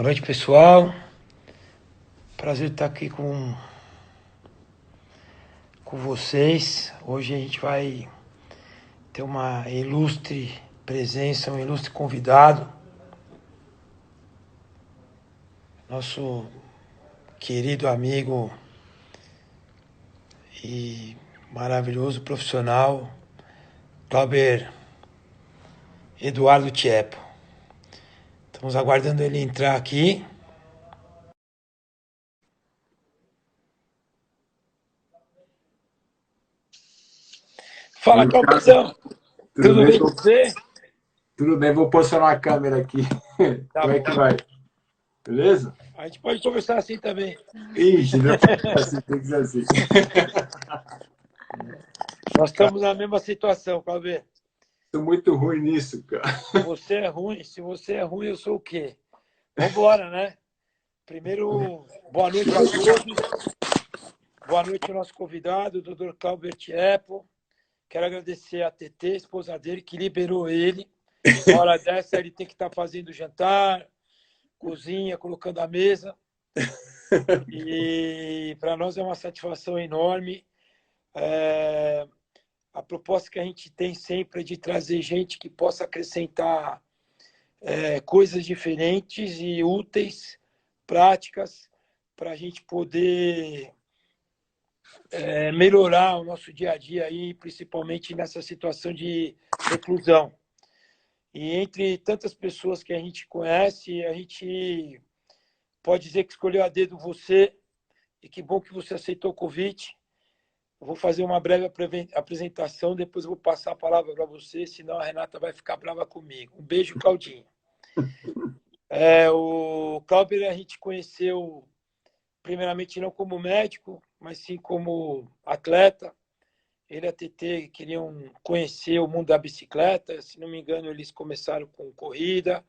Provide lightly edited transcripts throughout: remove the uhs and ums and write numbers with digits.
Boa noite, pessoal. Prazer estar aqui com vocês. Hoje a gente vai ter uma ilustre presença, um ilustre convidado. Nosso querido amigo e maravilhoso profissional, Cláudio Eduardo Tiepo. Estamos aguardando ele entrar aqui. Fala, Cláudio. Tudo bem com você? Tudo bem, vou posicionar a câmera aqui. Tá Como é bom. que vai? Beleza? A gente pode conversar assim também. Ixi, não pode assim, tem que ser assim. Nós estamos na mesma situação, Cláudio. Estou muito ruim nisso, cara. Você é ruim, se você é ruim, eu sou o quê? Vamos embora, né? Primeiro, boa noite a todos. Boa noite ao nosso convidado, o Dr. Cláudio Tiepo. Quero agradecer a TT, esposa dele, que liberou ele. Uma hora dessa, ele tem que estar fazendo jantar, cozinha, colocando a mesa. E para nós é uma satisfação enorme. A proposta que a gente tem sempre é de trazer gente que possa acrescentar coisas diferentes e úteis, práticas, para a gente poder melhorar o nosso dia a dia, aí, principalmente nessa situação de reclusão. E entre tantas pessoas que a gente conhece, a gente pode dizer que escolheu a dedo você, e que bom que você aceitou o convite. Eu vou fazer uma breve apresentação, depois eu vou passar a palavra para você, senão a Renata vai ficar brava comigo. Um beijo, Claudinho. O Cláudio a gente conheceu primeiramente não como médico, mas sim como atleta. Ele e a TT queriam conhecer o mundo da bicicleta, se não me engano eles começaram com corrida.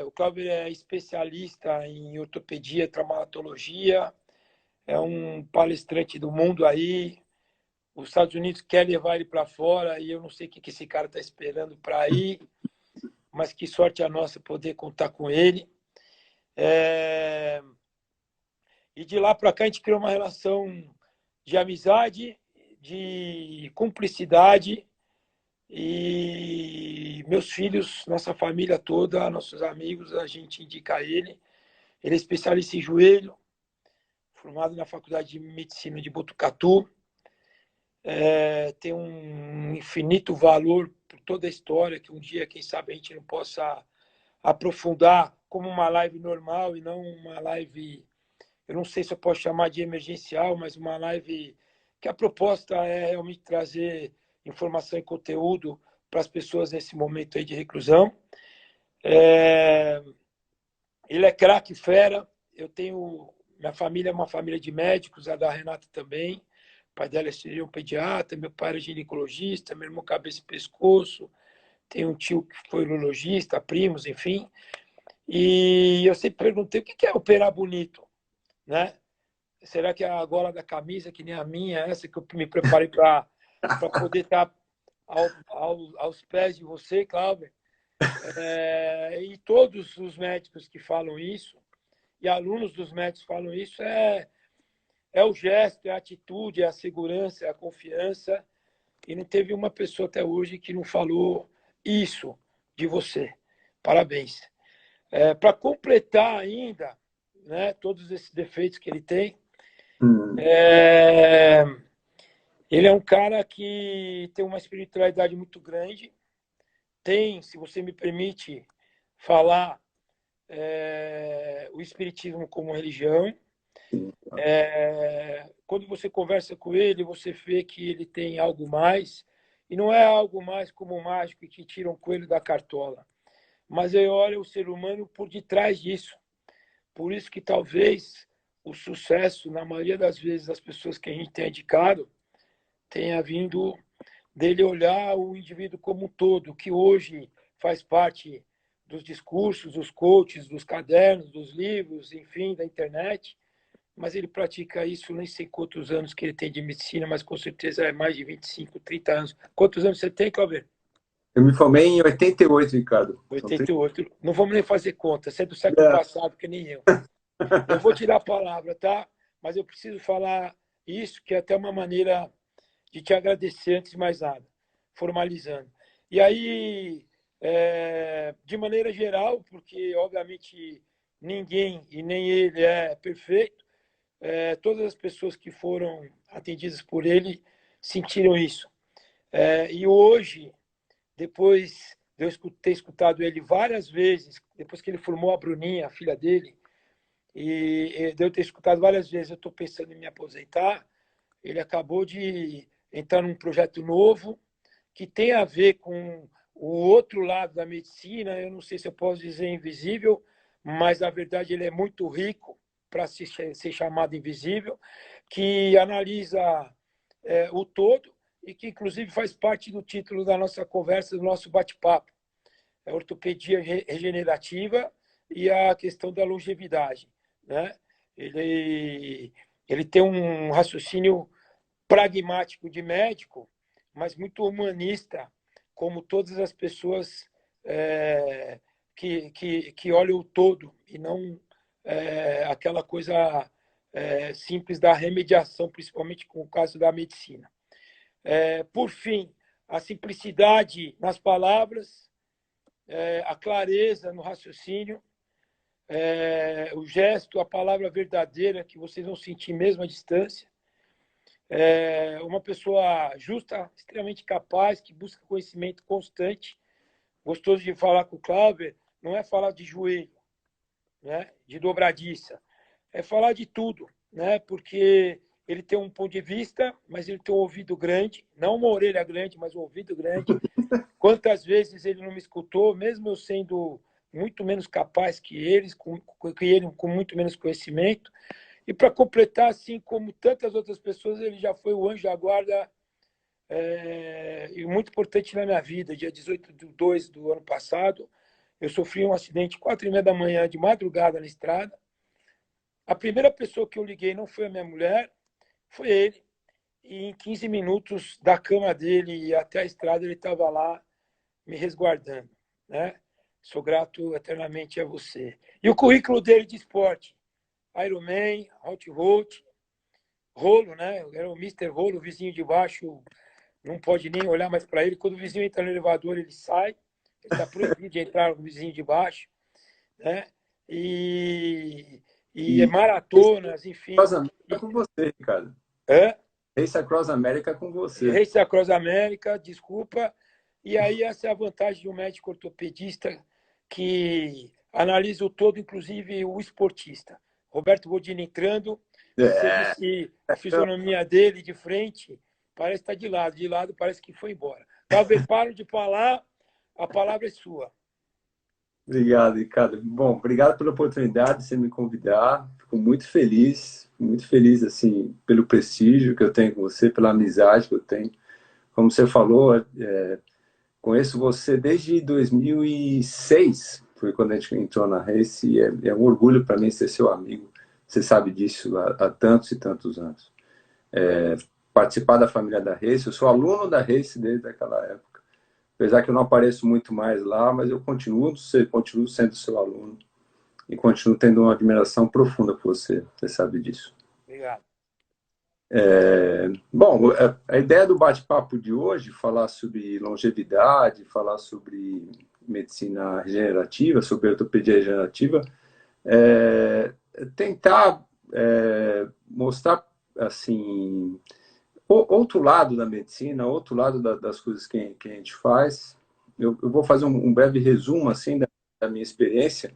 O Cláudio é especialista em ortopedia, traumatologia, é um palestrante do mundo aí. Os Estados Unidos quer levar ele para fora e eu não sei o que esse cara está esperando para ir, mas que sorte a nossa poder contar com ele. E de lá para cá a gente criou uma relação de amizade, de cumplicidade, e meus filhos, nossa família toda, nossos amigos, a gente indica ele. Ele é especialista em joelho, formado na Faculdade de Medicina de Botucatu. Tem um infinito valor por toda a história, que um dia, quem sabe, a gente não possa aprofundar como uma live normal e não uma live, eu não sei se eu posso chamar de emergencial, mas uma live que a proposta é realmente trazer informação e conteúdo para as pessoas nesse momento aí de reclusão. Ele é craque, fera. Minha família é uma família de médicos, a da Renata também. O pai dela é um pediatra, meu pai era ginecologista, meu irmão cabeça e pescoço. Tem um tio que foi urologista, primos, enfim. E eu sempre perguntei o que é operar bonito, né? Será que é a gola da camisa, que nem a minha, essa que eu me preparei para poder estar aos pés de você, Cláudio? E todos os médicos que falam isso, e alunos dos médicos falam isso, é o gesto, é a atitude, é a segurança, é a confiança. E não teve uma pessoa até hoje que não falou isso de você. Parabéns. Para completar ainda, né, todos esses defeitos que ele tem, ele é um cara que tem uma espiritualidade muito grande. Tem, se você me permite falar, o espiritismo como religião. Quando você conversa com ele, você vê que ele tem algo mais, e não é algo mais como mágico que tira um coelho da cartola, mas ele olha o ser humano por detrás disso. Por isso que talvez o sucesso, na maioria das vezes, das pessoas que a gente tem indicado, tenha vindo dele olhar o indivíduo como um todo, que hoje faz parte dos discursos, dos coaches, dos cadernos, dos livros, enfim, da internet, mas ele pratica isso, nem sei quantos anos que ele tem de medicina, mas com certeza é mais de 25, 30 anos. Quantos anos você tem, Cláudio? Eu me formei em 88, Ricardo. 88. Não vamos nem fazer conta, você é do século passado, que nem eu. Eu vou tirar a palavra, tá? Mas eu preciso falar isso, que é até uma maneira de te agradecer antes de mais nada, formalizando. E aí, de maneira geral, porque obviamente ninguém e nem ele é perfeito, todas as pessoas que foram atendidas por ele sentiram isso. E hoje, depois de eu ter escutado ele várias vezes, depois que ele formou a Bruninha, a filha dele, e de eu ter escutado várias vezes, eu estou pensando em me aposentar, ele acabou de entrar num projeto novo que tem a ver com o outro lado da medicina. Eu não sei se eu posso dizer invisível, mas na verdade ele é muito rico para ser chamado invisível, que analisa o todo e que inclusive faz parte do título da nossa conversa, do nosso bate-papo. É ortopedia regenerativa e a questão da longevidade, né? Ele tem um raciocínio pragmático de médico, mas muito humanista, como todas as pessoas que olham o todo e não aquela coisa simples da remediação, principalmente com o caso da medicina. Por fim, a simplicidade nas palavras, a clareza no raciocínio, o gesto, a palavra verdadeira que vocês vão sentir mesmo à distância. Uma pessoa justa, extremamente capaz, que busca conhecimento constante. Gostoso de falar com o Cláudio, não é falar de joelho, né, de dobradiça, é falar de tudo, né, porque ele tem um ponto de vista, mas ele tem um ouvido grande, não uma orelha grande, mas um ouvido grande. Quantas vezes ele não me escutou, mesmo eu sendo muito menos capaz que ele, com muito menos conhecimento. E para completar, assim como tantas outras pessoas, ele já foi o anjo da guarda e muito importante na minha vida. Dia 18/2 do ano passado, eu sofri um acidente 4h30 da manhã, de madrugada na estrada. A primeira pessoa que eu liguei não foi a minha mulher, foi ele. E em 15 minutos da cama dele até a estrada, ele estava lá me resguardando, né? Sou grato eternamente a você. E o currículo dele de esporte? Ironman, Hot Road, Rolo, né? Era o Mister Rolo, o vizinho de baixo não pode nem olhar mais para ele. Quando o vizinho entra no elevador, ele sai. Ele está proibido de entrar no vizinho de baixo, né? E maratonas, enfim. Cross América com você, Ricardo. Race Across América com você. Race Across América, desculpa. E aí essa é a vantagem de um médico ortopedista que analisa o todo, inclusive o esportista. Roberto Godini entrando, você disse a fisionomia dele de frente, parece estar de lado parece que foi embora. Talvez paro de falar, a palavra é sua. Obrigado, Ricardo. Bom, obrigado pela oportunidade de você me convidar. Fico muito feliz assim pelo prestígio que eu tenho com você, pela amizade que eu tenho. Como você falou, conheço você desde 2006, foi quando a gente entrou na Race, e é um orgulho para mim ser seu amigo. Você sabe disso há tantos e tantos anos. Participar da família da Race, eu sou aluno da Race desde aquela época. Apesar que eu não apareço muito mais lá, mas eu continuo sendo seu aluno e continuo tendo uma admiração profunda por você. Você sabe disso. Obrigado. Bom, a ideia do bate-papo de hoje, falar sobre longevidade, falar sobre medicina regenerativa, sobre ortopedia regenerativa, tentar mostrar assim outro lado da medicina, outro lado das coisas que a gente faz. Eu vou fazer um breve resumo assim da minha experiência.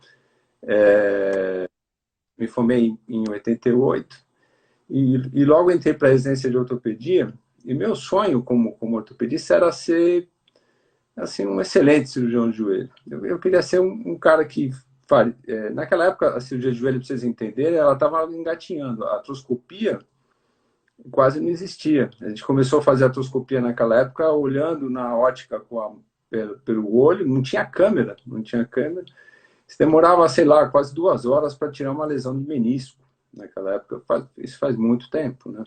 Me formei em 88 e logo entrei para a residência de ortopedia. E meu sonho como ortopedista era ser assim um excelente cirurgião de joelho. Eu queria ser um cara que naquela época a cirurgia de joelho, para vocês entenderem, ela estava engatinhando. A artroscopia quase não existia. A gente começou a fazer artroscopia naquela época olhando na ótica pelo olho, não tinha câmera. Isso demorava, sei lá, quase 2 horas para tirar uma lesão de menisco. Naquela época, isso faz muito tempo, né?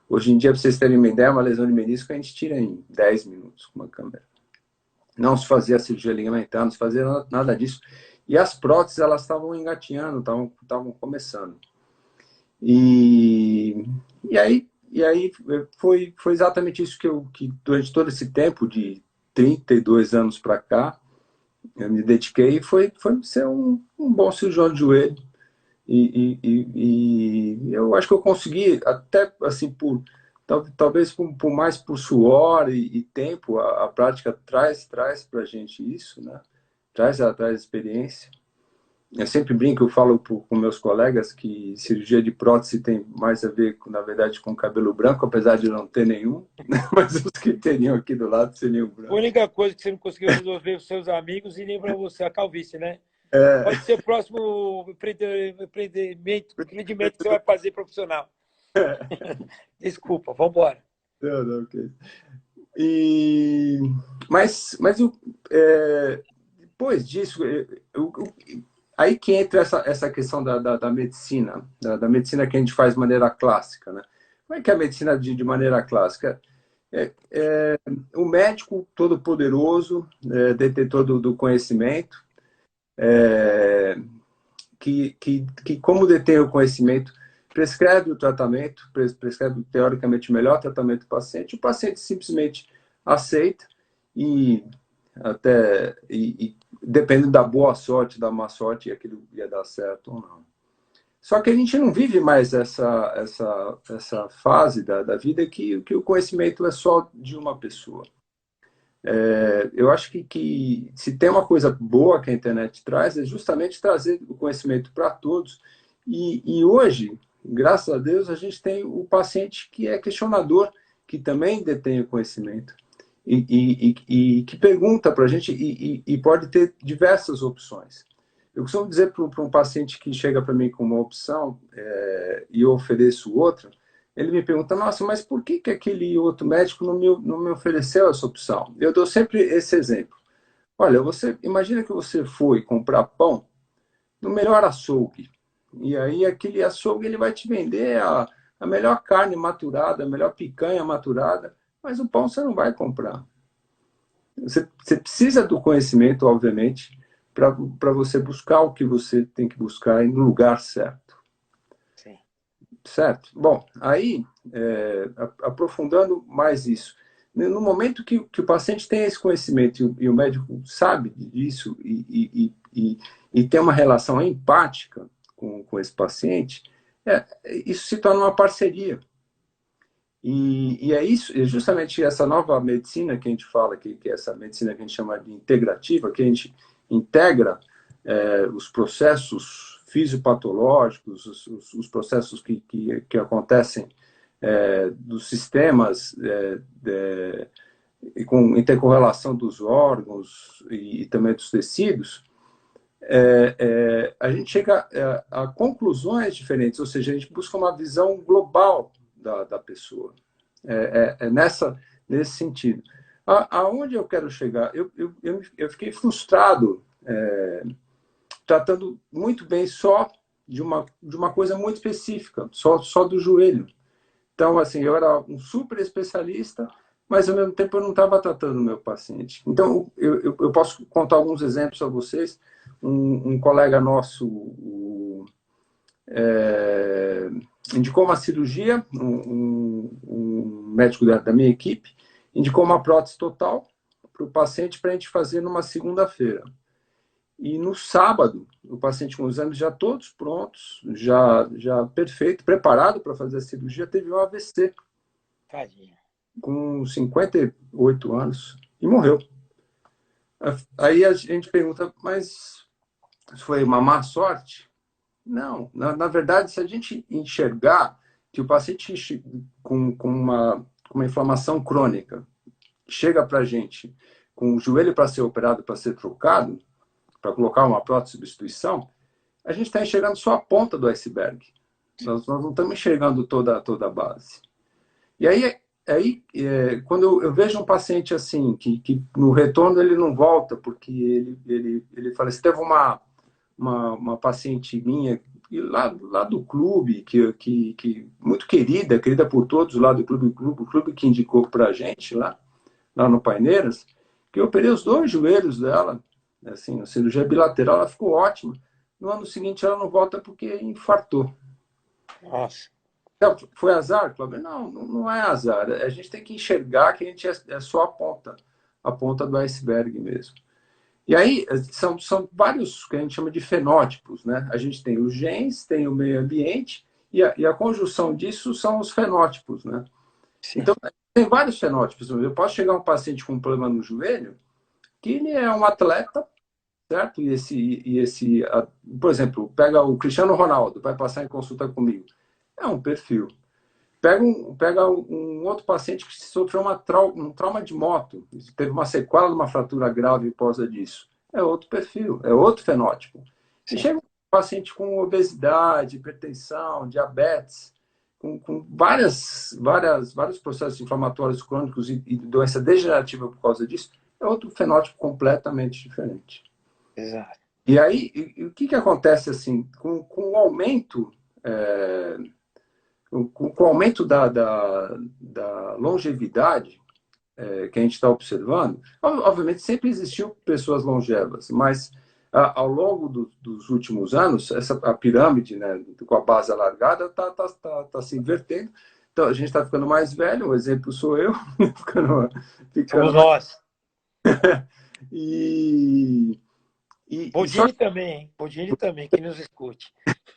Hoje em dia, para vocês terem uma ideia, uma lesão de menisco a gente tira em 10 minutos com uma câmera. não se fazia cirurgia ligamentar, não se fazia nada disso. E as próteses, elas estavam engatinhando, estavam começando. E aí foi exatamente isso que durante todo esse tempo, de 32 anos para cá, eu me dediquei e foi ser um bom cirurgião de joelho. E eu acho que eu consegui, até assim, talvez mais por suor e tempo, a prática traz para a gente isso, né? Traz experiência. Eu sempre brinco, eu falo com meus colegas que cirurgia de prótese tem mais a ver, na verdade, com cabelo branco, apesar de não ter nenhum, mas os que teriam aqui do lado seriam A brancos. única coisa que você não conseguiu resolver com seus amigos e nem para você, a calvície, né? É, Pode ser o próximo empreendimento que você vai fazer profissional. Desculpa, vamos embora. não, não, ok. E, mas depois disso, aí que entra essa questão da medicina, da medicina que a gente faz de maneira clássica, né? Como é que é a medicina de maneira clássica? O médico todo-poderoso, detentor do conhecimento, que como detém o conhecimento, prescreve o tratamento, prescreve teoricamente o melhor tratamento do paciente, o paciente simplesmente aceita e dependendo da boa sorte, da má sorte, aquilo ia dar certo ou não. Só que a gente não vive mais essa fase da vida que o conhecimento é só de uma pessoa. Eu acho que se tem uma coisa boa que a internet traz, é justamente trazer o conhecimento para todos. E hoje, graças a Deus, a gente tem o paciente que é questionador, que também detém o conhecimento. E que pergunta para a gente e pode ter diversas opções. Eu costumo dizer para um paciente que chega para mim com uma opção e eu ofereço outra, ele me pergunta, nossa, mas por que aquele outro médico não me ofereceu essa opção? Eu dou sempre esse exemplo. Olha, você imagina que você foi comprar pão no melhor açougue. E aí aquele açougue ele vai te vender a melhor carne maturada, a melhor picanha maturada, mas o pão você não vai comprar. Você precisa do conhecimento, obviamente, para você buscar o que você tem que buscar no lugar certo. Sim. Certo? Bom, aí, aprofundando mais isso, no momento que o paciente tem esse conhecimento e o médico sabe disso e tem uma relação empática com esse paciente, isso se torna uma parceria. E é isso, é justamente essa nova medicina que a gente fala, que é essa medicina que a gente chama de integrativa, que a gente integra os processos fisiopatológicos, os processos que acontecem dos sistemas com intercorrelação dos órgãos e também dos tecidos, a gente chega a conclusões diferentes, ou seja, a gente busca uma visão global da pessoa. Nesse sentido. Aonde eu quero chegar? Eu fiquei frustrado tratando muito bem só de uma coisa muito específica, só do joelho. Então, assim, eu era um super especialista, mas ao mesmo tempo eu não estava tratando o meu paciente. Então, eu posso contar alguns exemplos a vocês. Um colega nosso indicou uma cirurgia, um médico da minha equipe, indicou uma prótese total para o paciente para a gente fazer numa segunda-feira. E no sábado, o paciente com os exames já todos prontos, já perfeito, preparado para fazer a cirurgia, teve um AVC. Tadinho. Com 58 anos e morreu. Aí a gente pergunta, mas foi uma má sorte? Não, na verdade, se a gente enxergar que o paciente com uma inflamação crônica chega para a gente com o joelho para ser operado, para ser trocado, para colocar uma prótese de substituição, a gente está enxergando só a ponta do iceberg. Nós não estamos enxergando toda a base. E aí quando eu vejo um paciente assim, que no retorno ele não volta, porque ele fala assim, teve uma paciente minha lá do clube, que muito querida por todos lá do clube, o clube que indicou para a gente lá no Paineiras, que eu operei os dois joelhos dela, assim, a cirurgia bilateral, ela ficou ótima. No ano seguinte ela não volta porque infartou. Nossa. Então, foi azar, Cláudio? Não, não é azar. A gente tem que enxergar que a gente é só a ponta do iceberg mesmo. E aí, são vários que a gente chama de fenótipos, né? A gente tem os genes, tem o meio ambiente, e a conjunção disso são os fenótipos, né? Sim. Então, tem vários fenótipos. Eu posso chegar um paciente com um problema no joelho, que ele é um atleta, certo? Por exemplo, pega o Cristiano Ronaldo, vai passar em consulta comigo. É um perfil. Pega um outro paciente que sofreu um trauma de moto, teve uma sequela de uma fratura grave por causa disso. É outro perfil, é outro fenótipo. E Sim. chega um paciente com obesidade, hipertensão, diabetes, com vários processos inflamatórios crônicos e doença degenerativa por causa disso, é outro fenótipo completamente diferente. Exato. E aí, o que acontece assim, com o aumento com o aumento da longevidade que a gente está observando, obviamente sempre existiu pessoas longevas, mas ao longo dos últimos anos, a pirâmide, né, com a base alargada está se invertendo. Então, a gente está ficando mais velho, o exemplo sou eu, ficando Somos mais... nós. E, só Podine também, hein? Podine também, que nos escute.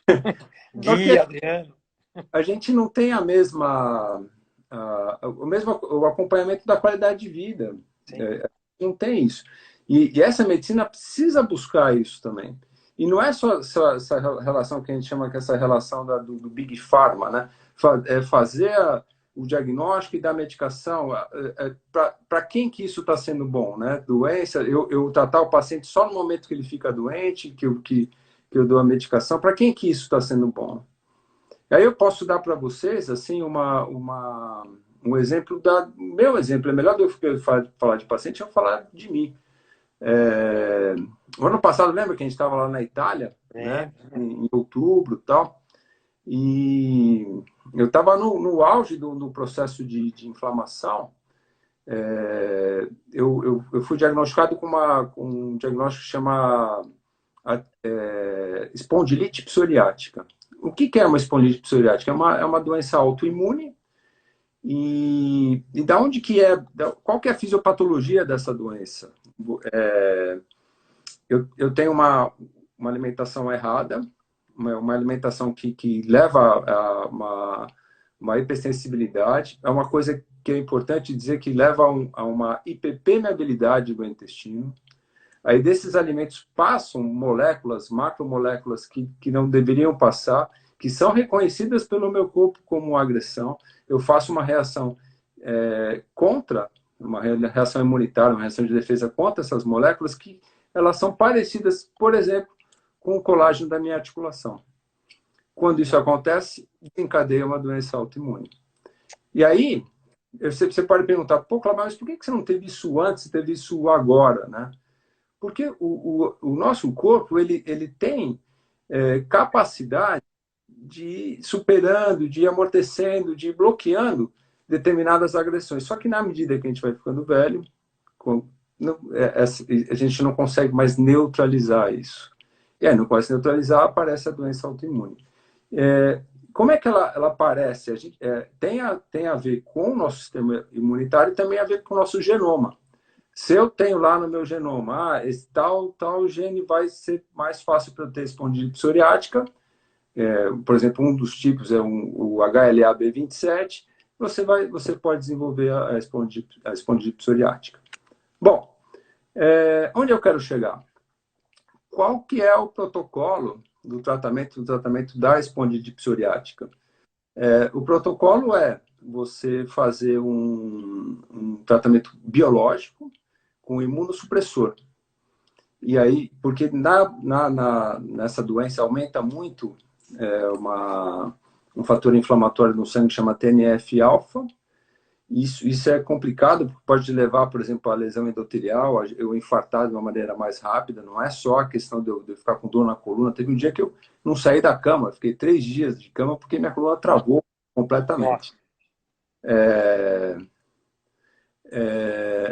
que Gui, Adriano. a gente não tem o acompanhamento da qualidade de vida. Sim. Não tem isso. E essa medicina precisa buscar isso também. E não é só essa relação que a gente chama que essa relação do Big Pharma, né? Fazer o diagnóstico e dar medicação. Para quem que isso está sendo bom, né? Doença, eu tratar o paciente só no momento que ele fica doente, que eu dou a medicação. Para quem que isso está sendo bom? Aí eu posso dar para vocês assim um exemplo meu exemplo. É melhor do que eu falar de paciente, eu falar de mim. O ano passado, lembra que a gente estava lá na Itália, né? Em outubro e tal. E eu estava no auge do processo de inflamação. Eu fui diagnosticado com um diagnóstico que chama espondilite psoriática. O que é uma espondilite psoriática? É uma doença autoimune. E da onde que é? Qual que é a fisiopatologia dessa doença? Eu tenho uma alimentação errada, uma alimentação que leva a uma hipersensibilidade. É uma coisa que é importante dizer que leva a uma hiperpermeabilidade do intestino. Aí desses alimentos passam moléculas, macromoléculas que não deveriam passar, que são reconhecidas pelo meu corpo como agressão. Eu faço uma reação contra, uma reação imunitária, uma reação de defesa contra essas moléculas que elas são parecidas, por exemplo, com o colágeno da minha articulação. Quando isso acontece, desencadeia uma doença autoimune. E aí, você pode perguntar, pô, Cláudio, mas por que você não teve isso antes, você teve isso agora, né? Porque o nosso corpo ele tem capacidade de ir superando, de ir amortecendo, de ir bloqueando determinadas agressões. Só que na medida que a gente vai ficando velho, a gente não consegue mais neutralizar isso. E aí, não consegue neutralizar, aparece a doença autoimune. Como é que ela aparece? Tem a ver com o nosso sistema imunitário e também a ver com o nosso genoma. Se eu tenho lá no meu genoma, esse tal gene vai ser mais fácil para eu ter espondilite psoriática. Por exemplo, um dos tipos é o HLA-B27. Você pode desenvolver a espondilite psoriática. Bom, onde eu quero chegar? Qual que é o protocolo do tratamento da espondilite psoriática? O protocolo é você fazer um tratamento biológico com imunossupressor. E aí, porque nessa doença aumenta muito um fator inflamatório no sangue que chama TNF-alfa. Isso é complicado, porque pode levar, por exemplo, a lesão endotelial, eu infartar de uma maneira mais rápida. Não é só a questão de eu ficar com dor na coluna. Teve um dia que eu não saí da cama, fiquei 3 dias de cama porque minha coluna travou completamente.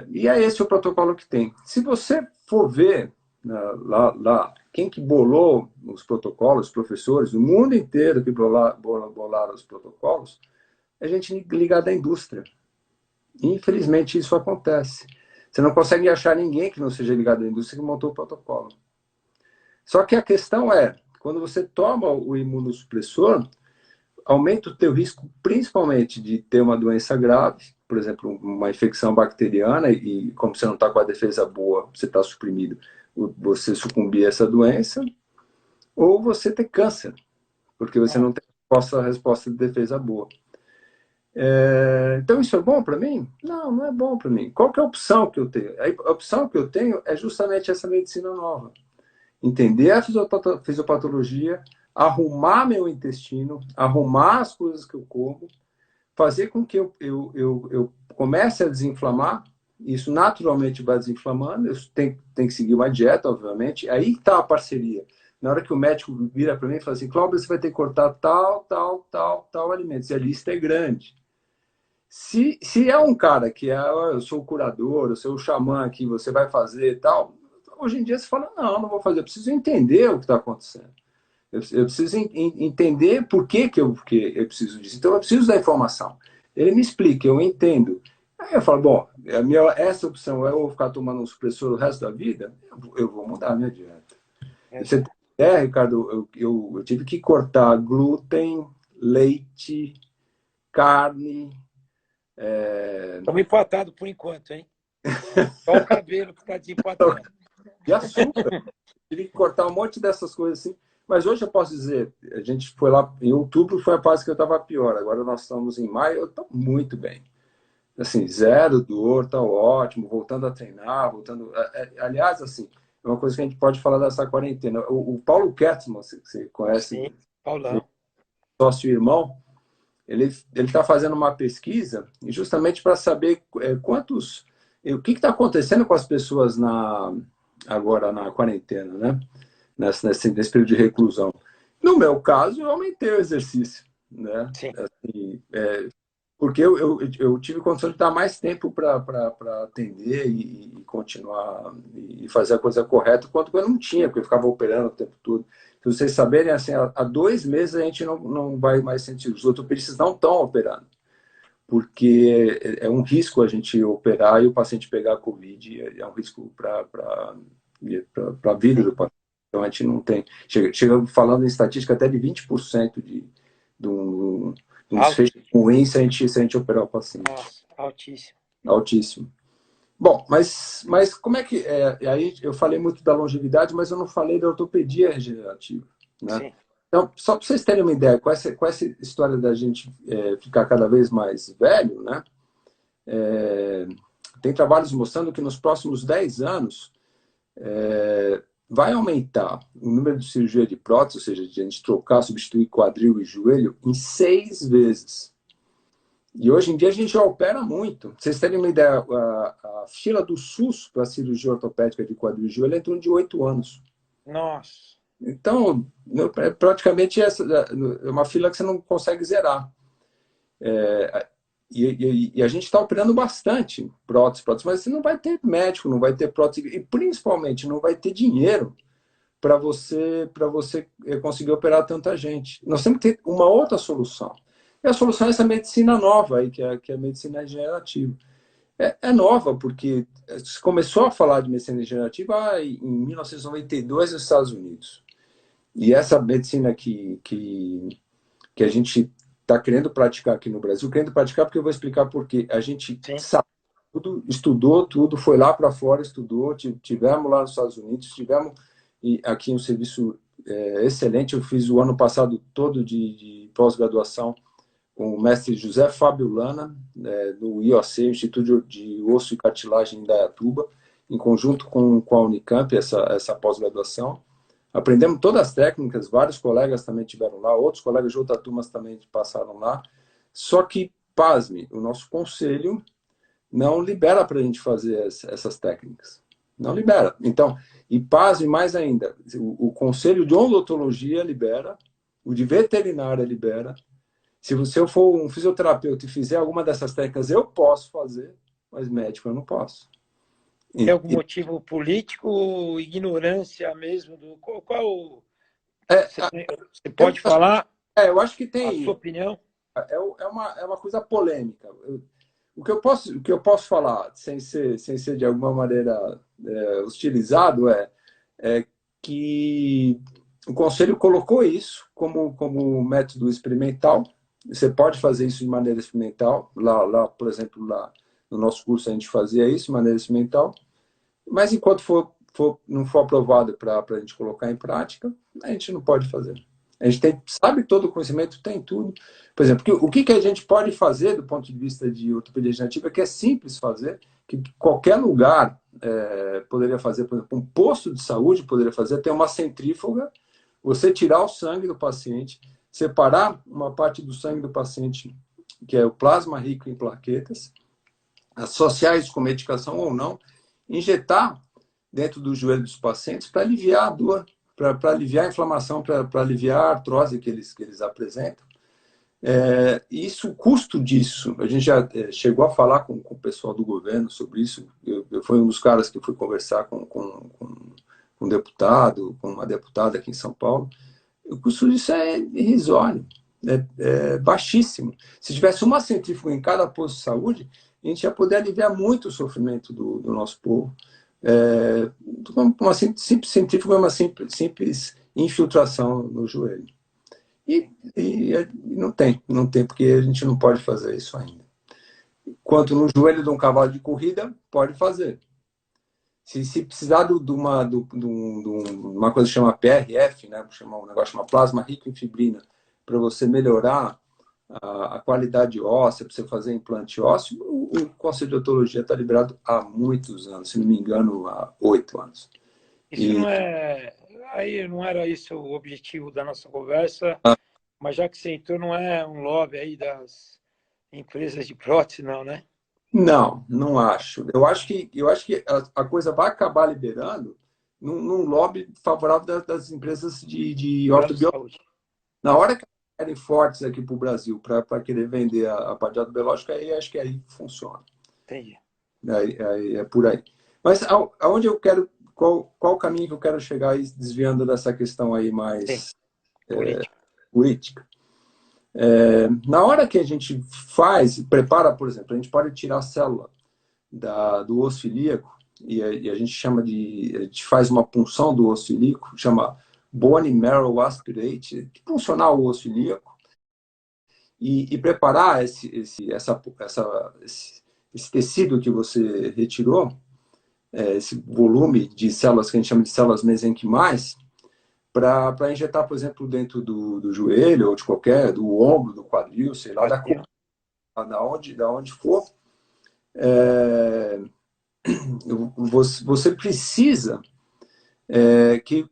E é esse o protocolo que tem. Se você for ver lá quem que bolou os protocolos, os professores, o mundo inteiro que bolaram os protocolos, é gente ligada à indústria. Infelizmente, isso acontece. Você não consegue achar ninguém que não seja ligado à indústria que montou o protocolo. Só que a questão é, quando você toma o imunossupressor, aumenta o teu risco, principalmente de ter uma doença grave, por exemplo, uma infecção bacteriana, e como você não está com a defesa boa, você está suprimido, você sucumbir a essa doença, ou você ter câncer, porque você não tem resposta de defesa boa. Então, isso é bom para mim? Não, não é bom para mim. Qual que é a opção que eu tenho? A opção que eu tenho é justamente essa medicina nova. Entender a fisiopatologia, arrumar meu intestino, arrumar as coisas que eu como, fazer com que eu comece a desinflamar. Isso naturalmente vai desinflamando. Eu tenho que seguir uma dieta, obviamente. Aí está a parceria. Na hora que o médico vira para mim e fala assim, Cláudio, você vai ter que cortar tal alimentos. E a lista é grande. Se é um cara que eu sou o curador, eu sou o xamã que você vai fazer e tal, hoje em dia você fala, não vou fazer. Eu preciso entender o que está acontecendo. Eu preciso entender por que eu preciso disso. Então, eu preciso da informação. Ele me explica, eu entendo. Aí eu falo, bom, essa opção é eu ficar tomando um supressor o resto da vida, eu vou mudar a minha dieta. Você tem ideia, Ricardo, eu tive que cortar glúten, leite, carne. Estamos empatados por enquanto, hein? Só o cabelo que está desempatando. E açúcar. Tive que cortar um monte dessas coisas assim. Mas hoje eu posso dizer, a gente foi lá em outubro, foi a fase que eu estava pior. Agora nós estamos em maio, eu estou muito bem. Assim, zero dor, tá ótimo, voltando a treinar, voltando. Aliás, assim, é uma coisa que a gente pode falar dessa quarentena. O Paulo Kertzmann, você conhece? Sim, Paulão. Sócio e irmão, ele está fazendo uma pesquisa justamente para saber quantos. O que está acontecendo com as pessoas agora na quarentena, né? Nesse período de reclusão. No meu caso, eu aumentei o exercício, né? Sim. Assim, porque eu tive condição de dar mais tempo para atender e continuar e fazer a coisa correta, quanto eu não tinha, porque eu ficava operando o tempo todo. Se vocês saberem, assim, há 2 meses a gente não vai mais sentir. Os ortopedistas não estão operando, porque é um risco a gente operar e o paciente pegar a Covid, é um risco para a vida do paciente. Então, a gente não tem... Chega falando em estatística até de 20% de um desfecho ruim se a gente operar o paciente. Nossa, altíssimo. Altíssimo. Bom, mas como é que... aí eu falei muito da longevidade, mas eu não falei da ortopedia regenerativa, né? Sim. Então, só para vocês terem uma ideia, com essa história da gente ficar cada vez mais velho, né? Tem trabalhos mostrando que nos próximos 10 anos vai aumentar o número de cirurgia de prótese, ou seja, de a gente trocar, substituir quadril e joelho, em 6 vezes. E hoje em dia a gente já opera muito. Pra vocês terem uma ideia, a fila do SUS para a cirurgia ortopédica de quadril e joelho é em torno de 8 anos. Nossa. Então, praticamente é uma fila que você não consegue zerar. E a gente está operando bastante prótese, mas você não vai ter médico, não vai ter prótese, e principalmente não vai ter dinheiro para você conseguir operar tanta gente. Nós temos que ter uma outra solução. E a solução é essa medicina nova, aí, que é a medicina regenerativa. É nova, porque se começou a falar de medicina regenerativa em 1992 nos Estados Unidos. E essa medicina que a gente está querendo praticar aqui no Brasil, querendo praticar porque eu vou explicar por quê. A gente sabe tudo, estudou tudo, foi lá para fora, estudou, tivemos lá nos Estados Unidos, tivemos aqui um serviço excelente. Eu fiz o ano passado todo de pós-graduação com o mestre José Fábio Lana, do IOC, Instituto de Osso e Cartilagem em Indaiatuba, em conjunto com a Unicamp, essa pós-graduação. Aprendemos todas as técnicas, vários colegas também tiveram lá, outros colegas de outras turmas também passaram lá. Só que, pasme, o nosso conselho não libera para a gente fazer essas técnicas. Não libera. Então, e pasme mais ainda, o conselho de odontologia libera, o de veterinária libera. Se eu for um fisioterapeuta e fizer alguma dessas técnicas, eu posso fazer. mas médico eu não posso. Tem algum motivo político ou ignorância mesmo? Qual É, você pode falar eu acho que a tem. sua opinião? É uma coisa polêmica. O que eu posso falar, sem ser de alguma maneira hostilizado, é que o Conselho colocou isso como método experimental. Você pode fazer isso de maneira experimental. Por exemplo, lá no nosso curso a gente fazia isso de maneira experimental. Mas enquanto não for aprovado para a gente colocar em prática, a gente não pode fazer. A gente sabe todo o conhecimento, tem tudo. Por exemplo, o que a gente pode fazer do ponto de vista de ortopedia regenerativa, que é simples fazer, que qualquer lugar poderia fazer, por exemplo, um posto de saúde poderia fazer, ter uma centrífuga, você tirar o sangue do paciente, separar uma parte do sangue do paciente, que é o plasma rico em plaquetas, associar isso com medicação ou não, injetar dentro do joelho dos pacientes para aliviar a dor, para aliviar a inflamação, para aliviar a artrose que eles apresentam. O custo disso, a gente já chegou a falar com o pessoal do governo sobre isso. Eu fui um dos caras que fui conversar com um deputado, com uma deputada aqui em São Paulo. O custo disso é irrisório, é baixíssimo. Se tivesse uma centrífuga em cada posto de saúde, a gente ia poder aliviar muito o sofrimento do nosso povo. Uma simples centrífuga é uma simples infiltração no joelho. E não tem, porque a gente não pode fazer isso ainda. Quanto no joelho de um cavalo de corrida, pode fazer. Se precisar de uma coisa que chama PRF, né, um negócio que chama plasma rico em fibrina, para você melhorar a qualidade óssea, para você fazer implante ósseo, o Conselho de Odontologia está liberado há muitos anos, se não me engano, há 8 anos. Isso não é. Aí não era isso o objetivo da nossa conversa, mas já que você entrou, não é um lobby aí das empresas de prótese, não, né? Não acho. Eu acho que a coisa vai acabar liberando num lobby favorável das empresas de ortobiologia. Na hora que elas querem fortes aqui para o Brasil para querer vender a parte de ortobiológica, aí acho que aí funciona. Entendi. Aí é por aí. Mas aonde eu quero, qual o caminho que eu quero chegar aí, desviando dessa questão aí mais política? Na hora que a gente prepara, por exemplo, a gente pode tirar a célula do osso ilíaco e a gente a gente faz uma punção do osso ilíaco, chama bone marrow aspirate, funcionar o osso ilíaco e preparar esse tecido que você retirou, esse volume de células que a gente chama de células mesenquimais, para injetar, por exemplo, dentro do joelho ou do ombro, do quadril, sei lá, da onde for. Você precisa que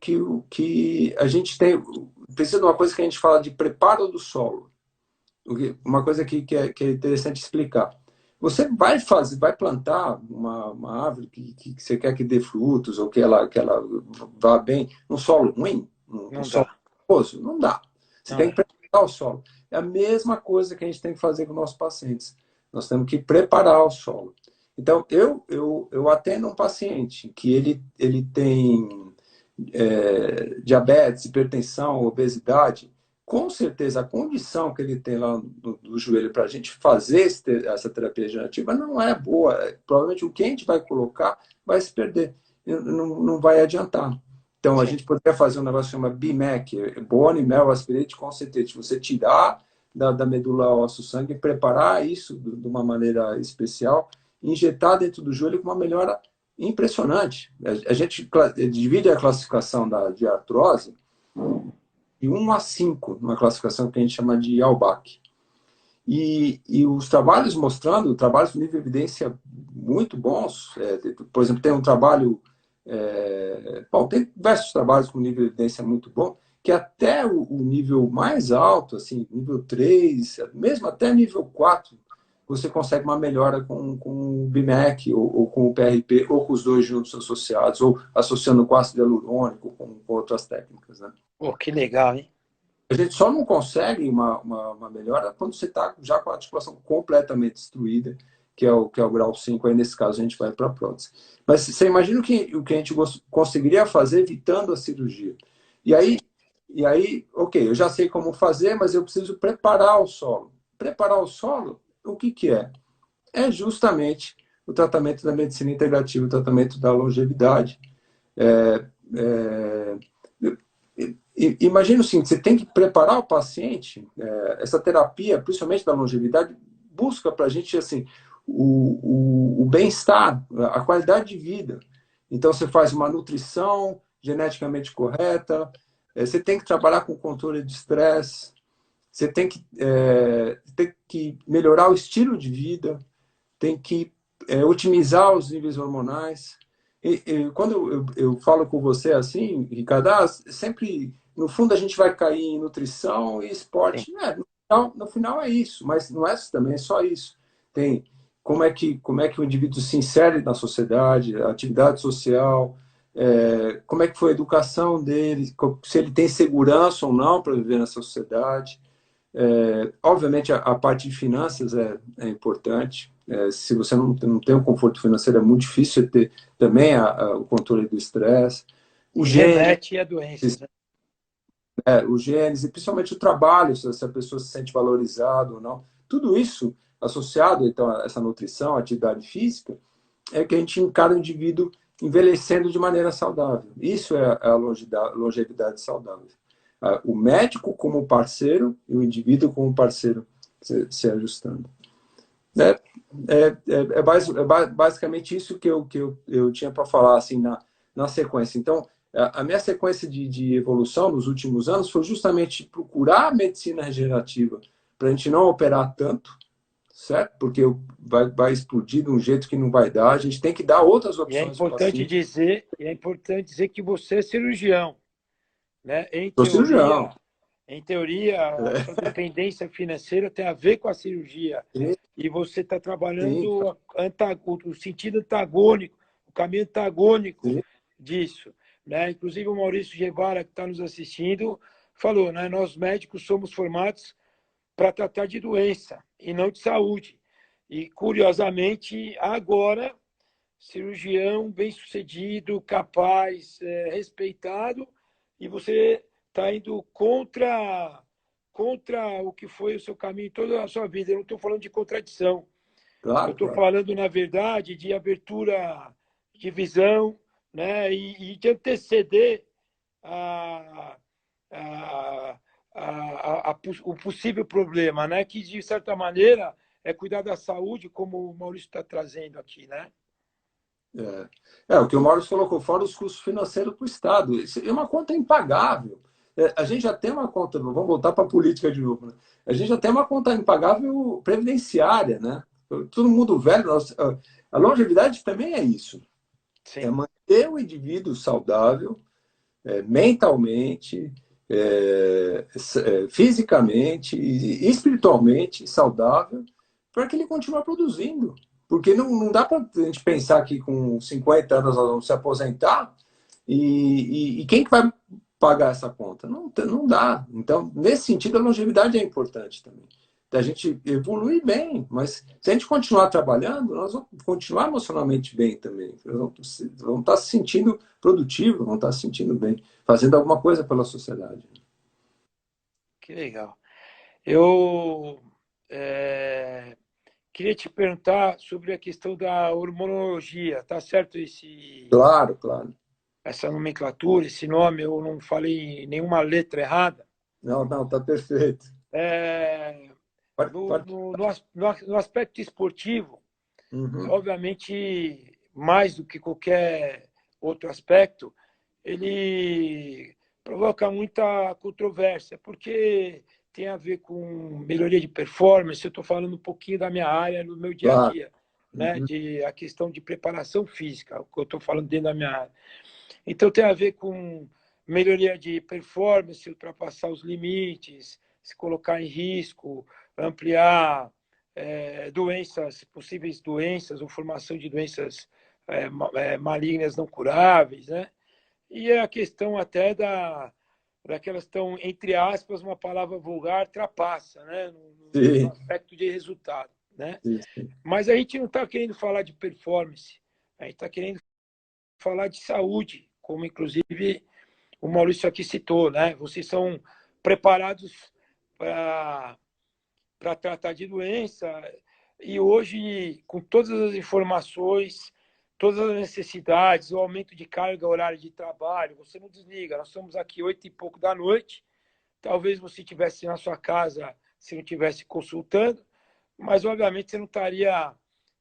a gente precisa de uma coisa que a gente fala de preparo do solo. Uma coisa que é interessante explicar. Você vai plantar uma árvore que você quer que dê frutos ou que ela vá bem num solo ruim, num solo perigoso? Não dá. Você tem que preparar o solo. É a mesma coisa que a gente tem que fazer com nossos pacientes. Nós temos que preparar o solo. Então, eu atendo um paciente que ele tem diabetes, hipertensão, obesidade. Com certeza, a condição que ele tem lá no joelho para a gente fazer essa terapia regenerativa não é boa. Provavelmente o que a gente vai colocar vai se perder, não vai adiantar. Então, a gente poderia fazer um negócio que chama BMAC, Bone Marrow Aspirate Concentrate. Você tirar da medula óssea o sangue e preparar isso de uma maneira especial, injetar dentro do joelho com uma melhora impressionante. A gente divide a classificação de artrose de 1 a 5, uma classificação que a gente chama de Albach. E os trabalhos trabalhos de nível de evidência muito bons, por exemplo, tem um trabalho, tem diversos trabalhos com nível de evidência muito bom, que até o nível mais alto, assim, nível 3, mesmo até nível 4, você consegue uma melhora com o BMAC, ou com o PRP, ou com os dois juntos associados, ou associando com ácido hialurônico, com outras técnicas, né? Pô, que legal, hein? A gente só não consegue uma melhora quando você está já com a articulação completamente destruída que é o grau 5, aí nesse caso a gente vai para a prótese. Mas você imagina o que a gente conseguiria fazer evitando a cirurgia. E aí, ok, eu já sei como fazer, mas eu preciso preparar o solo. Preparar o solo, o que é? É justamente o tratamento da medicina integrativa, o tratamento da longevidade. É, é, imagina o seguinte, você tem que preparar o paciente, essa terapia, principalmente da longevidade, busca para a gente assim, o bem-estar, a qualidade de vida. Então, você faz uma nutrição geneticamente correta, você tem que trabalhar com controle de estresse, você tem que melhorar o estilo de vida, tem que otimizar os níveis hormonais. Quando eu falo com você assim, Ricardo, sempre, no fundo, a gente vai cair em nutrição e Sim. esporte. No final é isso, mas não é também só isso. Tem como é que o indivíduo se insere na sociedade, a atividade social, como é que foi a educação dele, se ele tem segurança ou não para viver nessa sociedade. Obviamente, a parte de finanças é importante. Se você não tem um conforto financeiro, é muito difícil ter também o controle do estresse. E remete a doenças, né? Os genes, e principalmente o trabalho, se a pessoa se sente valorizada ou não. Tudo isso associado então, a essa nutrição, atividade física, é que a gente encara o indivíduo envelhecendo de maneira saudável. Isso é a longevidade saudável. O médico como parceiro e o indivíduo como parceiro se ajustando. Basicamente isso que eu tinha para falar assim, na sequência. Então, a minha sequência de evolução nos últimos anos foi justamente procurar a medicina regenerativa para a gente não operar tanto, certo? Porque vai explodir de um jeito que não vai dar. A gente tem que dar outras E é opções para o importante paciente. dizer, que você é cirurgião, né? Sou cirurgião. Em teoria, a sua dependência financeira tem a ver com a cirurgia. Sim, E você está sim, trabalhando o sentido antagônico, o caminho antagônico sim. disso, né? Inclusive o Maurício Guevara, que está nos assistindo, falou, né? Nós médicos somos formados para tratar de doença e não de saúde. E, curiosamente, agora, cirurgião bem-sucedido, capaz, respeitado, e você está indo contra o que foi o seu caminho toda a sua vida. Eu não estou falando de contradição. Eu Claro, estou claro. falando, na verdade, de abertura de visão, né? E de anteceder a, a, o possível problema, né? Que, de certa maneira, é cuidar da saúde, como o Maurício está trazendo aqui, né? O que o Maurício colocou fora os custos financeiros para o Estado. Isso é uma conta impagável. A gente já tem uma conta, vamos voltar para a política de novo, né? A gente já tem uma conta impagável previdenciária, né? Todo mundo velho, a longevidade também é isso. É Sim. manter o indivíduo saudável, mentalmente, fisicamente e espiritualmente saudável, para que ele continue produzindo. Porque não dá para a gente pensar que com 50 anos nós vamos se aposentar e quem que vai pagar essa conta? Não dá. Então, nesse sentido, a longevidade é importante também. Da gente evoluir bem, mas se a gente continuar trabalhando, nós vamos continuar emocionalmente bem também. Vamos estar se sentindo produtivo, vamos estar se sentindo bem, fazendo alguma coisa pela sociedade. Que legal. Eu queria te perguntar sobre a questão da hormonologia. Tá certo Claro, claro. essa nomenclatura, esse nome? Eu não falei nenhuma letra errada. Não, tá perfeito. É, Pode, pode. no aspecto esportivo, Uhum. obviamente, mais do que qualquer outro aspecto, ele provoca muita controvérsia, porque tem a ver com melhoria de performance. Eu estou falando um pouquinho da minha área no meu dia a Claro. dia, né? Uhum. De a questão de preparação física, o que eu estou falando dentro da minha área. Então tem a ver com melhoria de performance, ultrapassar os limites, se colocar em risco, ampliar doenças, possíveis doenças ou formação de doenças malignas não curáveis, né? E a questão até daquelas estão, entre aspas, uma palavra vulgar, trapaça, né? No Sim. aspecto de resultado. né? Sim, sim. Mas a gente não está querendo falar de performance, a gente está querendo falar de saúde, como inclusive o Maurício aqui citou, né? Vocês são preparados para tratar de doença e hoje, com todas as informações, todas as necessidades, o aumento de carga horária de trabalho, você não desliga. Nós estamos aqui 8 e pouco da noite. Talvez você estivesse na sua casa se não estivesse consultando, mas obviamente você não estaria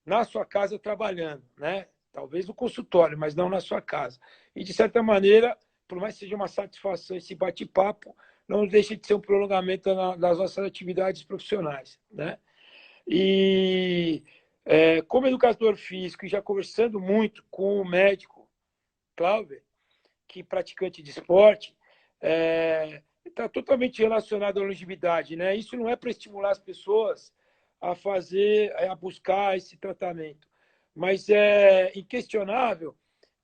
na sua casa trabalhando, né? Talvez no consultório, mas não na sua casa. E de certa maneira, por mais que seja uma satisfação esse bate-papo, não deixa de ser um prolongamento das nossas atividades profissionais, né? E como educador físico e já conversando muito com o médico Cláudio, que é praticante de esporte, está totalmente relacionado à longevidade, né? Isso não é para estimular as pessoas a fazer, a buscar esse tratamento, mas é inquestionável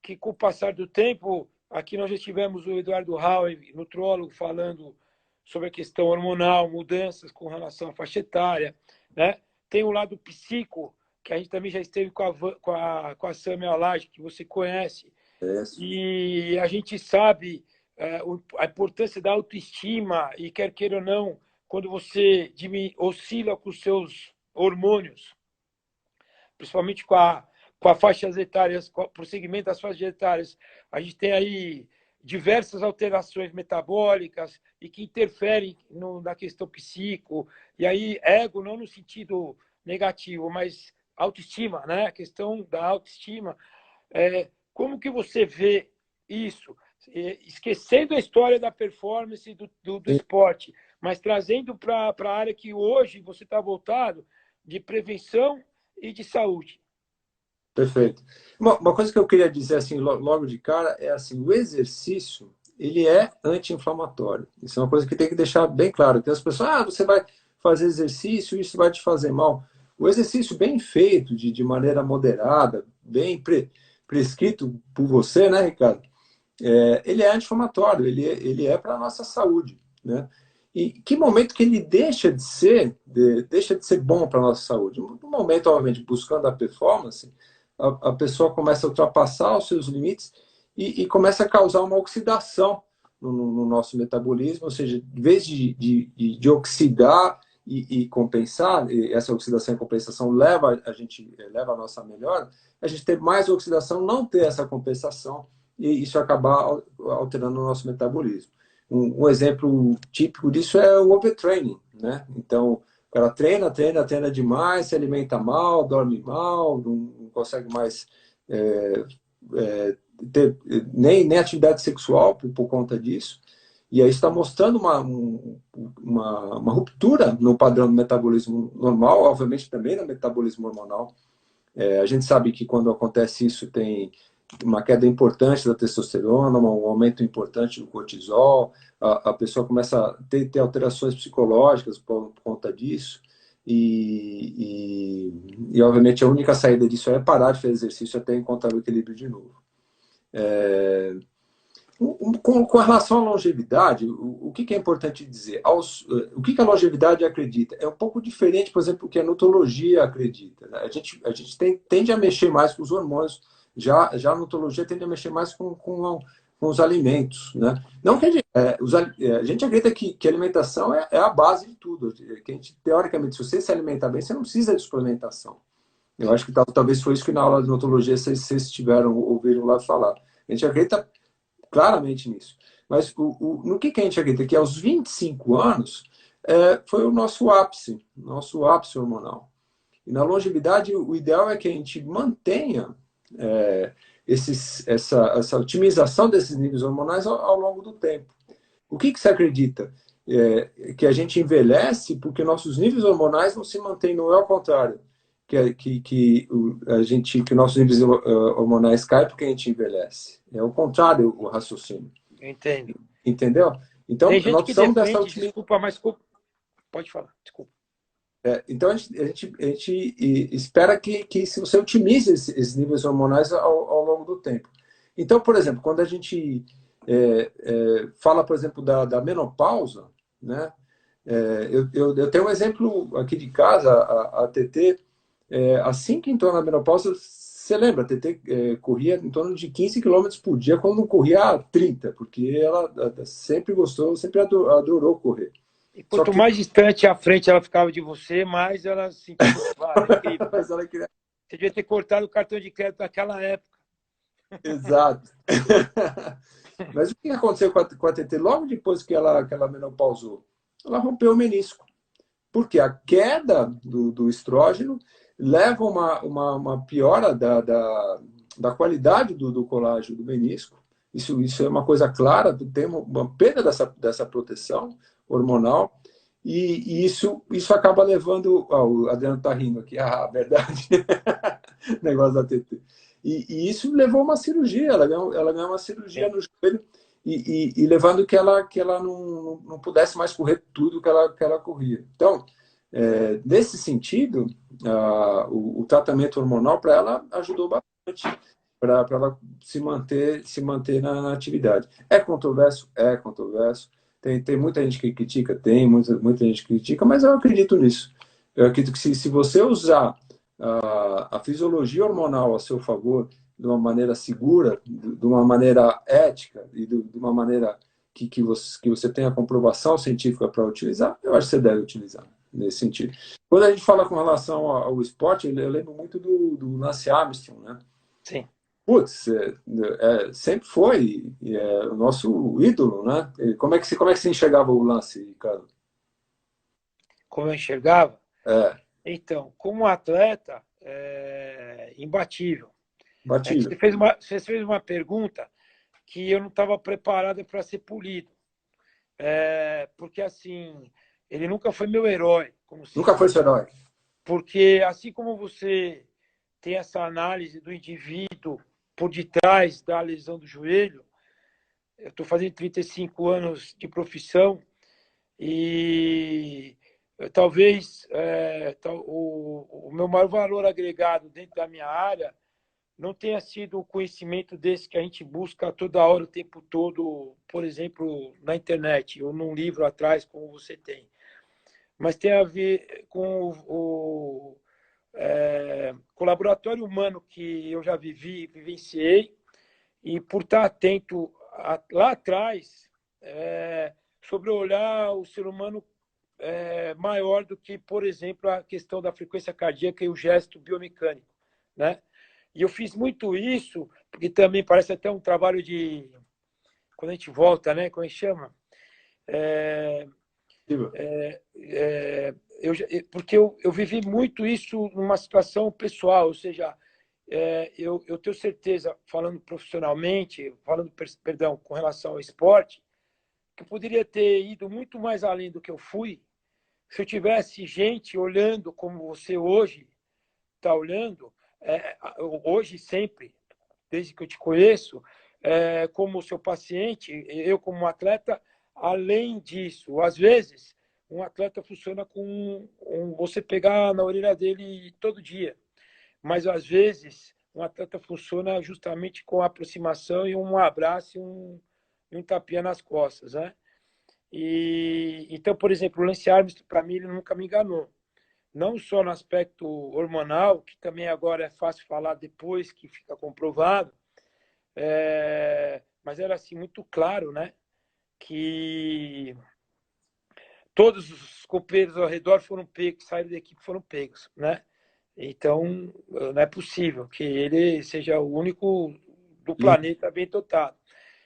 que com o passar do tempo, aqui nós já tivemos o Eduardo Howe, nutrólogo, falando sobre a questão hormonal, mudanças com relação à faixa etária, né? Tem o lado psico, que a gente também já esteve com a Samia Alage, que você conhece, Isso. e a gente sabe a importância da autoestima, e quer queira ou não, quando você oscila com os seus hormônios, principalmente com a faixas etárias, com o prosseguimento das faixas etárias, a gente tem aí diversas alterações metabólicas e que interferem na questão psico, e aí ego não no sentido negativo, mas autoestima, né? A questão da autoestima. Como que você vê isso? Esquecendo a história da performance do esporte, mas trazendo para a área que hoje você está voltado de prevenção e de saúde. Perfeito. Uma coisa que eu queria dizer assim logo de cara é assim, o exercício ele é anti-inflamatório. Isso é uma coisa que tem que deixar bem claro. Tem as pessoas, você vai fazer exercício, isso vai te fazer mal. O exercício bem feito, de maneira moderada, bem prescrito por você, né, Ricardo? Ele é anti-inflamatório, ele é para a nossa saúde, né? E que momento que ele deixa de ser bom para a nossa saúde? No momento, obviamente, buscando a performance, a pessoa começa a ultrapassar os seus limites e começa a causar uma oxidação no nosso metabolismo, ou seja, em vez de oxidar e compensar, e essa oxidação e compensação leva a nossa melhora, a gente ter mais oxidação, não ter essa compensação, e isso acabar alterando o nosso metabolismo. Um exemplo típico disso é o overtraining, né? Então, o cara treina demais, se alimenta mal, dorme mal, não consegue mais ter nem atividade sexual por conta disso. E aí está mostrando uma ruptura no padrão do metabolismo normal, obviamente também no metabolismo hormonal. A gente sabe que quando acontece isso tem uma queda importante da testosterona, um aumento importante do cortisol, a pessoa começa a ter alterações psicológicas por conta disso, obviamente a única saída disso é parar de fazer exercício até encontrar o equilíbrio de novo. Com relação à longevidade, o que é importante dizer? O que a longevidade acredita? É um pouco diferente, por exemplo, do que a nutologia acredita. Né? A gente tende a mexer mais com os hormônios, já a nutologia tende a mexer mais com os alimentos. Né? Não que a gente acredita que a alimentação é a base de tudo. Que a gente, teoricamente, se você se alimentar bem, você não precisa de suplementação. Eu acho que talvez foi isso que na aula de nutologia vocês ouviram lá falar. A gente acredita claramente nisso. Mas no que a gente acredita? Que aos 25 anos foi o nosso ápice hormonal. E na longevidade, o ideal é que a gente mantenha essa otimização desses níveis hormonais ao longo do tempo. O que você acredita? Que a gente envelhece porque nossos níveis hormonais não se mantêm, não é ao contrário. Que nossos níveis hormonais caem porque a gente envelhece. É o contrário o raciocínio. Entendo. Entendeu? Então, Tem gente nós que precisamos dessa defende, desculpa, mas pode falar, desculpa. Então, a gente espera que se você otimize esses níveis hormonais ao longo do tempo. Então, por exemplo, quando a gente fala, por exemplo, da menopausa, né? Eu tenho um exemplo aqui de casa, a TT, assim que entrou na menopausa, você lembra, a TT corria em torno de 15 quilômetros por dia, quando não corria 30, porque ela sempre gostou, sempre adorou correr. E Só quanto que mais distante à frente ela ficava de você, mais ela se sentia motivada. É incrível. mas ela queria... Você devia ter cortado o cartão de crédito naquela época. Exato. Mas o que aconteceu com a TT logo depois que ela menopausou? Ela rompeu o menisco. Porque a queda do estrógeno leva uma piora da qualidade do colágeno do menisco. Isso é uma coisa clara, tem uma perda dessa proteção hormonal, e isso acaba levando. O Adriano está rindo aqui, a verdade, negócio da TT. E isso levou a uma cirurgia, ela ganhou uma cirurgia Sim. no joelho, e levando que ela não pudesse mais correr tudo que ela corria. Então, nesse sentido, o tratamento hormonal para ela ajudou bastante para ela se manter na atividade. É controverso? É controverso. Tem muita gente que critica, tem muita gente que critica, mas eu acredito nisso. Eu acredito que se você usar a fisiologia hormonal a seu favor de uma maneira segura, de uma maneira ética e de uma maneira que você tenha comprovação científica para utilizar, eu acho que você deve utilizar nesse sentido. Quando a gente fala com relação ao esporte, eu lembro muito do Lance Armstrong, né? Sim. Putz, sempre foi o nosso ídolo, né? Como é que você enxergava o Lance, Ricardo? Como eu enxergava? É, Então, como atleta, imbatível. É que batível. você fez uma pergunta que eu não estava preparado para ser polido. Porque, assim, ele nunca foi meu herói, como se Nunca foi seu diz. herói. Porque, assim como você tem essa análise do indivíduo por detrás da lesão do joelho, eu estou fazendo 35 anos de profissão e talvez o meu maior valor agregado dentro da minha área não tenha sido o conhecimento desse que a gente busca toda hora, o tempo todo, por exemplo, na internet ou num livro atrás, como você tem. Mas tem a ver com o laboratório humano que eu já vivenciei, e por estar atento lá atrás, sobre olhar o ser humano maior do que, por exemplo, a questão da frequência cardíaca e o gesto biomecânico, né? E eu fiz muito isso, porque também parece até um trabalho de... Quando a gente volta, né? Como é que chama? É, é, porque eu vivi muito isso numa situação pessoal, ou seja, eu tenho certeza, falando profissionalmente, falando, perdão, com relação ao esporte, que eu poderia ter ido muito mais além do que eu fui se eu tivesse gente olhando como você hoje está olhando, hoje sempre, desde que eu te conheço, como seu paciente, eu como atleta, além disso, às vezes, um atleta funciona com você pegar na orelha dele todo dia, mas às vezes um atleta funciona justamente com a aproximação e um abraço e um tapinha nas costas, né? E então, por exemplo, o Lance Armstrong, para mim, ele nunca me enganou. Não só no aspecto hormonal, que também agora é fácil falar depois que fica comprovado, mas era assim muito claro, né, que todos os companheiros ao redor foram pegos, saíram da equipe foram pegos, né? Então, não é possível que ele seja o único do planeta bem dotado,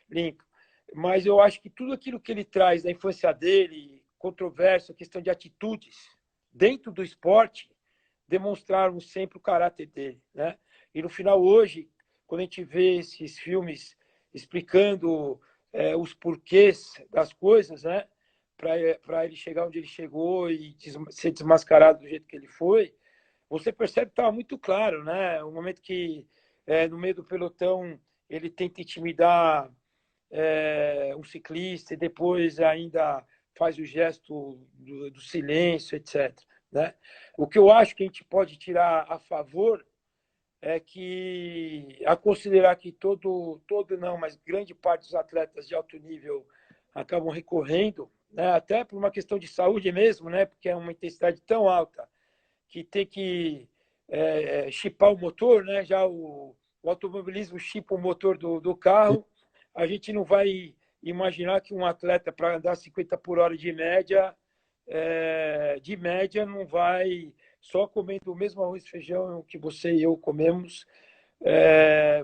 limpo. Mas eu acho que tudo aquilo que ele traz da infância dele, controvérsia, questão de atitudes dentro do esporte, demonstraram sempre o caráter dele, né? E no final hoje, quando a gente vê esses filmes explicando os porquês das coisas, né? Para ele chegar onde ele chegou e ser desmascarado do jeito que ele foi, você percebe que estava muito claro, né? O momento que no meio do pelotão ele tenta intimidar um ciclista e depois ainda faz o gesto do silêncio, etc. Né? O que eu acho que a gente pode tirar a favor é que, a considerar que todo não, mas grande parte dos atletas de alto nível acabam recorrendo, né, até por uma questão de saúde mesmo, né, porque é uma intensidade tão alta que tem que chipar o motor, né? Já o automobilismo chipa o motor do carro. A gente não vai imaginar que um atleta, para andar 50 por hora de média, não vai, só comendo o mesmo arroz e feijão que você e eu comemos,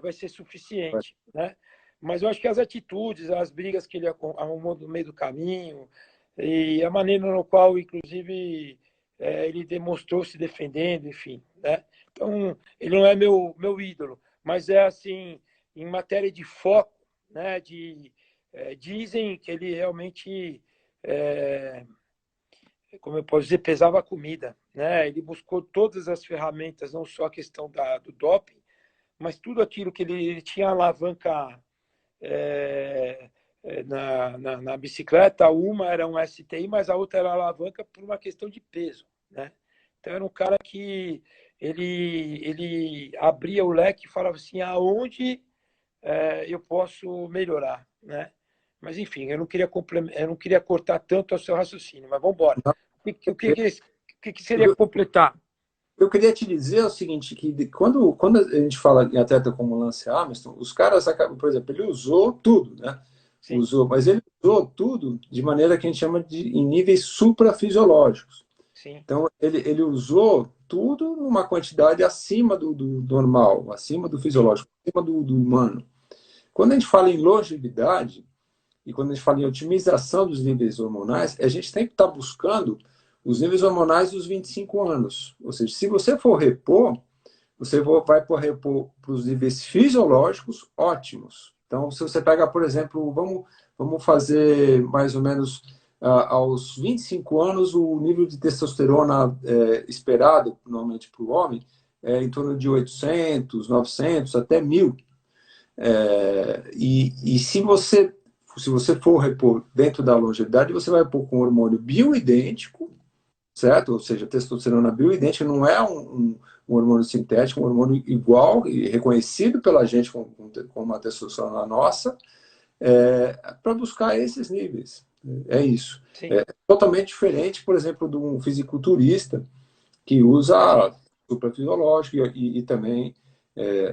vai ser suficiente, né? Mas eu acho que as atitudes, as brigas que ele arrumou no meio do caminho e a maneira no qual, inclusive, ele demonstrou se defendendo, enfim, né? Então, ele não é meu ídolo, mas é assim, em matéria de foco, né? Dizem que ele realmente, como eu posso dizer, pesava a comida, né? Ele buscou todas as ferramentas, não só a questão do doping, mas tudo aquilo que ele tinha alavanca na bicicleta. Uma era um STI, mas a outra era alavanca por uma questão de peso, né? Então era um cara que ele abria o leque e falava assim, aonde eu posso melhorar, né? Mas enfim, eu não queria cortar tanto o seu raciocínio, mas vamos embora. O que seria completar? Eu queria te dizer o seguinte, que quando a gente fala em atleta como Lance Armstrong, os caras acabam, por exemplo, ele usou tudo, né? Sim. Mas ele usou tudo de maneira que a gente chama em níveis suprafisiológicos. Sim. Então, ele usou tudo numa quantidade acima do normal, acima do fisiológico, acima do humano. Quando a gente fala em longevidade e quando a gente fala em otimização dos níveis hormonais, a gente tem que estar buscando os níveis hormonais dos 25 anos. Ou seja, se você for repor, você vai repor para os níveis fisiológicos ótimos. Então, se você pega, por exemplo, vamos fazer mais ou menos aos 25 anos, o nível de testosterona esperado, normalmente para o homem, é em torno de 800, 900, até 1000. E se você for repor dentro da longevidade, você vai repor com hormônio bioidêntico, certo? Ou seja, testosterona bioidêntica não é um hormônio sintético, um hormônio igual e reconhecido pela gente como uma testosterona nossa, para buscar esses níveis. É isso. Sim. É totalmente diferente, por exemplo, de um fisiculturista que usa suprafisiológico e também,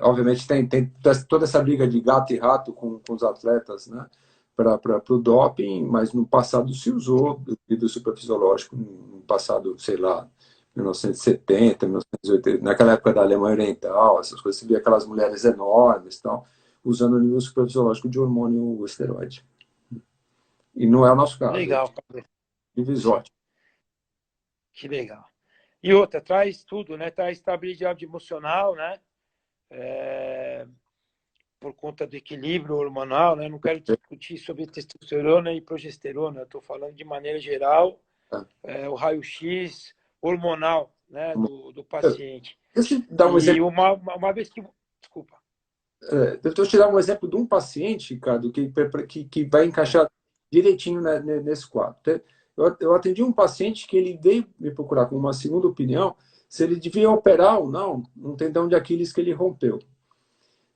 obviamente, tem toda essa briga de gato e rato com os atletas, né? Para o doping, mas no passado se usou do suprafisiológico, no passado, sei lá, 1970, 1980, naquela época da Alemanha Oriental, essas coisas, você via aquelas mulheres enormes, tal, usando o nível suprafisiológico de hormônio esteroide. E não é o nosso caso. Legal. Níveis ótimos. Que legal. E outra, traz tudo, né? Traz estabilidade emocional, né? Por conta do equilíbrio hormonal, né? Não quero discutir sobre testosterona e progesterona, eu estou falando de maneira geral, o raio-x hormonal, né? do paciente. Deixa eu dar um exemplo. Uma vez que... Desculpa. Eu te dar um exemplo de um paciente, Ricardo, que vai encaixar direitinho nesse quadro. Eu atendi um paciente que ele veio me procurar com uma segunda opinião se ele devia operar ou não um tendão de Aquiles que ele rompeu.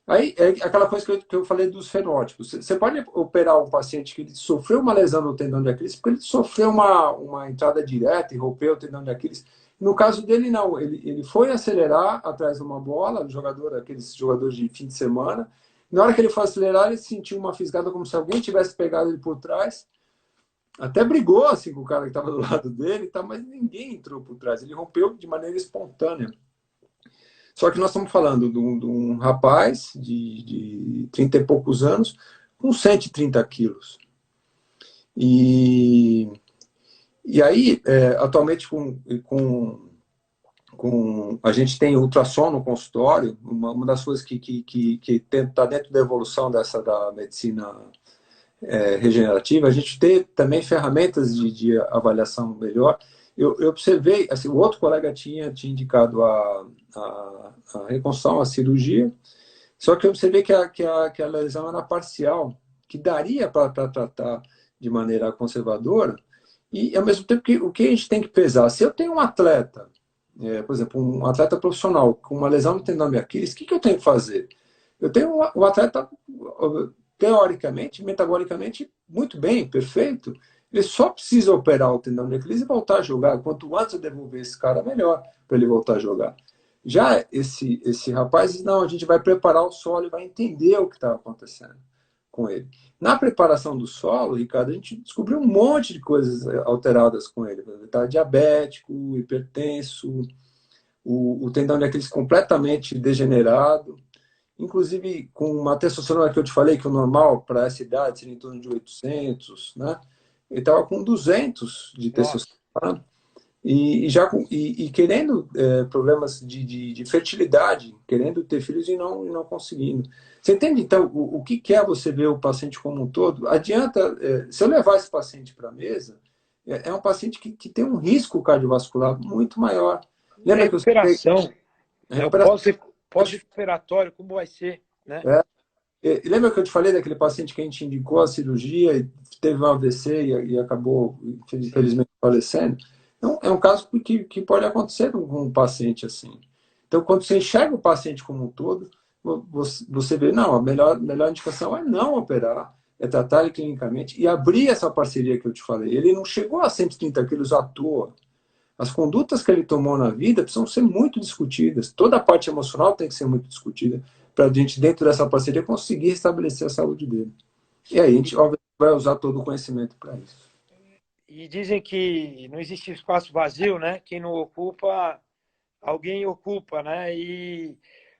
Aí é aquela coisa que eu falei dos fenótipos. Você pode operar um paciente que ele sofreu uma lesão no tendão de Aquiles porque ele sofreu uma entrada direta e rompeu o tendão de Aquiles. No caso dele, não. Ele foi acelerar atrás de uma bola, aqueles jogadores de fim de semana. Na hora que ele foi acelerar, ele sentiu uma fisgada como se alguém tivesse pegado ele por trás. Até brigou assim, com o cara que estava do lado dele, mas ninguém entrou por trás. Ele rompeu de maneira espontânea. Só que nós estamos falando de um rapaz de 30 e poucos anos com 130 quilos. E aí, atualmente, a gente tem ultrassom no consultório, uma das coisas que está dentro da evolução da medicina regenerativa, a gente tem também ferramentas de avaliação melhor. Eu observei, assim, o outro colega tinha indicado a reconstrução, a cirurgia, só que eu observei que a lesão era parcial, que daria para tratar de maneira conservadora, e ao mesmo tempo o que a gente tem que pesar? Se eu tenho um atleta, por exemplo, um atleta profissional com uma lesão no tendão de Aquiles, o que eu tenho que fazer? Eu tenho um atleta, teoricamente, metabolicamente, muito bem, perfeito. Ele só precisa operar o tendão de Aquiles e voltar a jogar. Quanto antes eu devolver esse cara, melhor para ele voltar a jogar. Já esse rapaz, não, a gente vai preparar o solo e vai entender o que estava acontecendo com ele. Na preparação do solo, Ricardo, a gente descobriu um monte de coisas alteradas com ele. Ele estava diabético, hipertenso, o tendão de Aquiles completamente degenerado, inclusive com uma testosterona que eu te falei, que o normal para essa idade seria em torno de 800, né? Ele estava com 200 de Nossa. testosterona e querendo problemas de fertilidade, querendo ter filhos e não conseguindo. Você entende, então, o que é você ver o paciente como um todo? Adianta, se eu levar esse paciente para a mesa, é um paciente que tem um risco cardiovascular muito maior. É Lembra que eu citei recuperação, a né? O recuperação? pós-recuperatório, como vai ser, né? É, lembra que eu te falei daquele paciente que a gente indicou a cirurgia e teve um AVC e acabou, Sim. infelizmente, falecendo? Então, é um caso que pode acontecer com um paciente assim. Então, quando você enxerga o paciente como um todo, você vê, não, a melhor indicação é não operar, é tratar ele clinicamente e abrir essa parceria que eu te falei. Ele não chegou a 130 quilos à toa. As condutas que ele tomou na vida precisam ser muito discutidas. Toda a parte emocional tem que ser muito discutida para a gente, dentro dessa parceria, conseguir restabelecer a saúde dele. E aí a gente, obviamente, vai usar todo o conhecimento para isso. E dizem que não existe espaço vazio, né? Quem não ocupa, alguém ocupa, né? E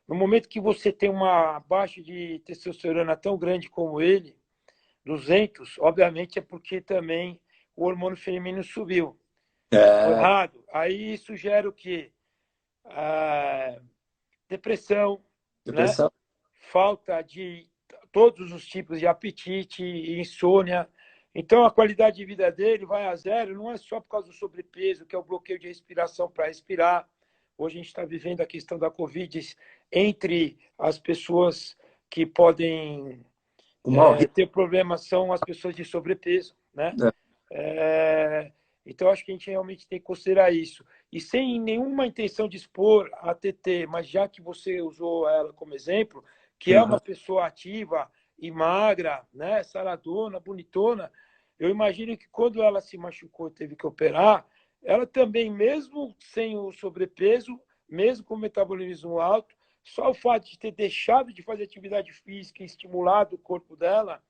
no momento que você tem uma baixa de testosterona tão grande como ele, 200, obviamente é porque também o hormônio feminino subiu. Estou É, errado? Aí isso gera o quê? Ah, depressão, né? depressão. Falta de todos os tipos de apetite, insônia. Então, a qualidade de vida dele vai a zero, não é só por causa do sobrepeso, que é o bloqueio de respiração para respirar. Hoje a gente está vivendo a questão da Covid entre as pessoas que podem O mau ritmo. ter problemas são as pessoas de sobrepeso, né? É, É, então, acho que a gente realmente tem que considerar isso. E sem nenhuma intenção de expor a TT, mas já que você usou ela como exemplo, que é uhum. uma pessoa ativa e magra, né, saradona, bonitona, eu imagino que quando ela se machucou e teve que operar, ela também, mesmo sem o sobrepeso, mesmo com o metabolismo alto, só o fato de ter deixado de fazer atividade física e estimulado o corpo dela,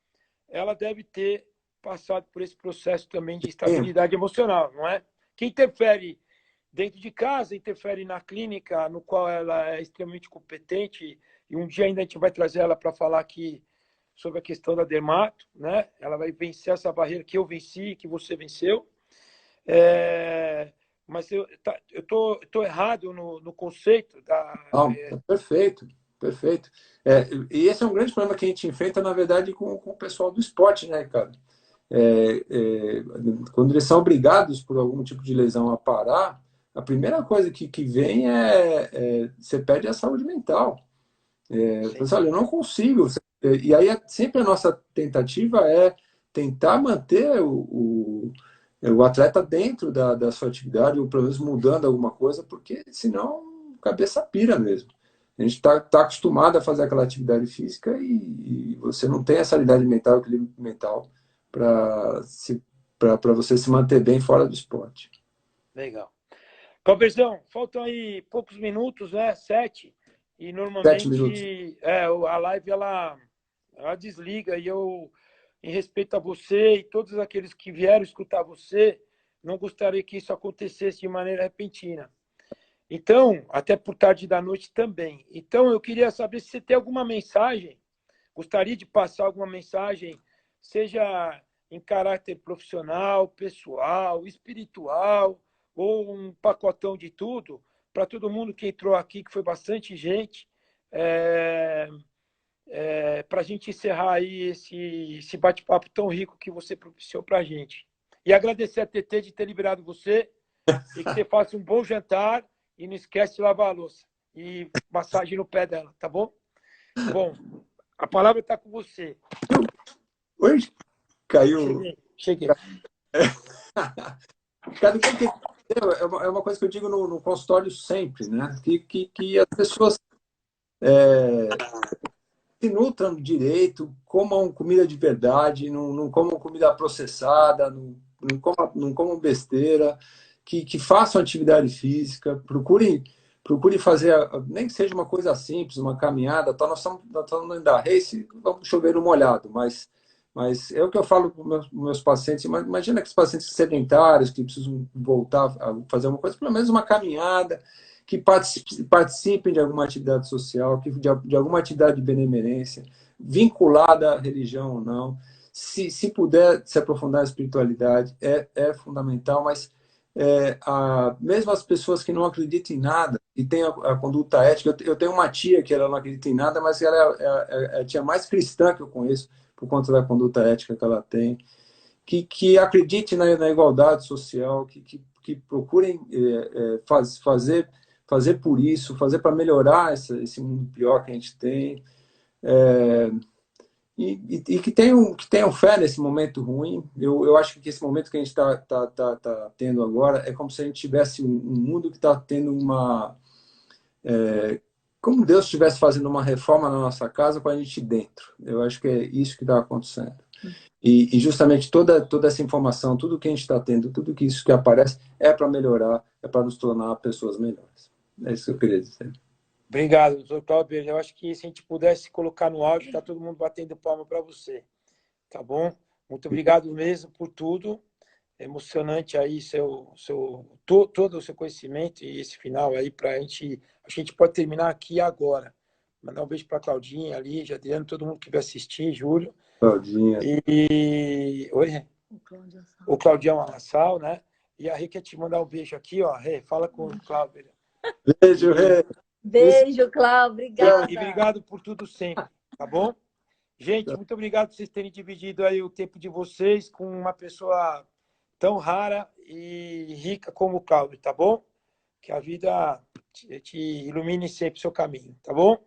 ela deve ter passado por esse processo também de estabilidade emocional, não é? Que interfere dentro de casa, interfere na clínica, no qual ela é extremamente competente, e um dia ainda a gente vai trazer ela para falar aqui sobre a questão da dermato, né? Ela vai vencer essa barreira que eu venci, que você venceu. Mas eu tô errado no conceito Não, tá perfeito, perfeito. E esse é um grande problema que a gente enfrenta, na verdade, com o pessoal do esporte, né, cara? Quando eles são obrigados por algum tipo de lesão a parar, a primeira coisa que vem você perde a saúde mental. Sim. Olha, eu não consigo. E aí sempre a nossa tentativa é tentar manter o atleta dentro da sua atividade, ou pelo menos mudando alguma coisa, porque senão a cabeça pira mesmo. A gente está acostumado a fazer aquela atividade física e você não tem essa habilidade mental, equilíbrio mental para você se manter bem fora do esporte. Legal. Calberzão, faltam aí poucos minutos, né? 7. E 7 minutos. normalmente a live ela desliga. E eu, em respeito a você e todos aqueles que vieram escutar você, não gostaria que isso acontecesse de maneira repentina. Então, até por tarde da noite também. Então, eu queria saber se você tem alguma mensagem, gostaria de passar alguma mensagem, seja em caráter profissional, pessoal, espiritual, ou um pacotão de tudo, para todo mundo que entrou aqui, que foi bastante gente, para a gente encerrar aí esse bate-papo tão rico que você propiciou para a gente. E agradecer a TT de ter liberado você e que você faça um bom jantar e não esquece de lavar a louça e massagem no pé dela, tá bom? Bom, a palavra está com você. Oi, caiu. Cheguei. Cara, é uma coisa que eu digo no consultório sempre, né? Que as pessoas se nutram direito, comam comida de verdade, não comam comida processada, não comam besteira, que façam atividade física, procure fazer, nem que seja uma coisa simples, uma caminhada, tá? Nós estamos no da race, vamos chover no molhado, mas é o que eu falo para os meus pacientes. Imagina que os pacientes sedentários que precisam voltar a fazer alguma coisa, pelo menos uma caminhada, que participem de alguma atividade social, de alguma atividade de benemerência, vinculada à religião ou não. Se puder se aprofundar na espiritualidade, é fundamental, mas mesmo as pessoas que não acreditam em nada e têm a conduta ética, eu tenho uma tia que ela não acredita em nada, mas ela é a tia mais cristã que eu conheço, por conta da conduta ética que ela tem, que acredite na igualdade social, que procurem fazer por isso, fazer para melhorar esse mundo pior que a gente tem, e que tenham fé nesse momento ruim. Eu acho que esse momento que a gente tá tendo agora é como se a gente tivesse um mundo que está tendo como Deus estivesse fazendo uma reforma na nossa casa com a gente dentro. Eu acho que é isso que está acontecendo. E justamente toda essa informação, tudo que a gente está tendo, tudo que isso que aparece é para melhorar, é para nos tornar pessoas melhores. É isso que eu queria dizer. Obrigado, doutor Cláudio. Eu acho que se a gente pudesse colocar no áudio, tá todo mundo batendo palma para você. Tá bom? Muito obrigado mesmo por tudo. É emocionante aí todo o seu conhecimento e esse final aí para a gente. A gente pode terminar aqui agora. Mandar um beijo para a Claudinha, ali, Adriano, todo mundo que vai assistir, Júlio. Claudinha. Oi, o Claudião Amassal, né? E a Rê quer te mandar um beijo aqui, ó. Rê, fala com o Cláudio. Beijo, Rê. Beijo, Cláudio. Obrigada. E obrigado por tudo sempre, tá bom? Gente, muito obrigado por vocês terem dividido aí o tempo de vocês com uma pessoa tão rara e rica como o Cláudio, tá bom? Que a vida te ilumine sempre o seu caminho, tá bom?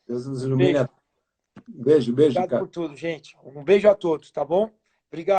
Deus nos ilumine. Beijo, Obrigado cara. por tudo, gente. Um beijo a todos, tá bom? Obrigado.